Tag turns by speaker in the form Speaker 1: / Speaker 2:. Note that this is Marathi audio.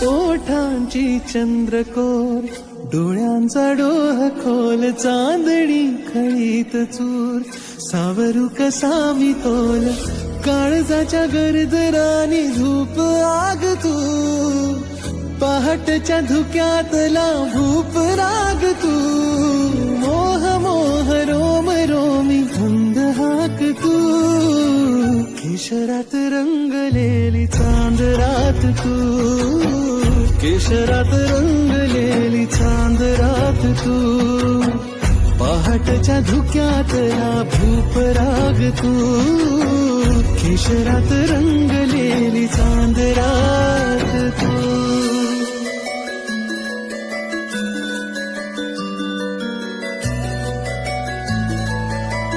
Speaker 1: ओठांची चंद्रकोर, डोळ्यांचा डोह खोल, चांदणी खळीत चूर, सावरू कसा मी तोल, काळजाच्या गरजरानी धूप आग तू, पहाटच्या धुक्यातला भूप राग तू, मोह मोह रोम रोमी धुंद हाक तू, केशरात रंगलेली चांद रात तू, केशरात रंगलेली चांद रात तू, पहाटच्या धुक्यातला भूप राग तू, केशरात रंगलेली चांद रात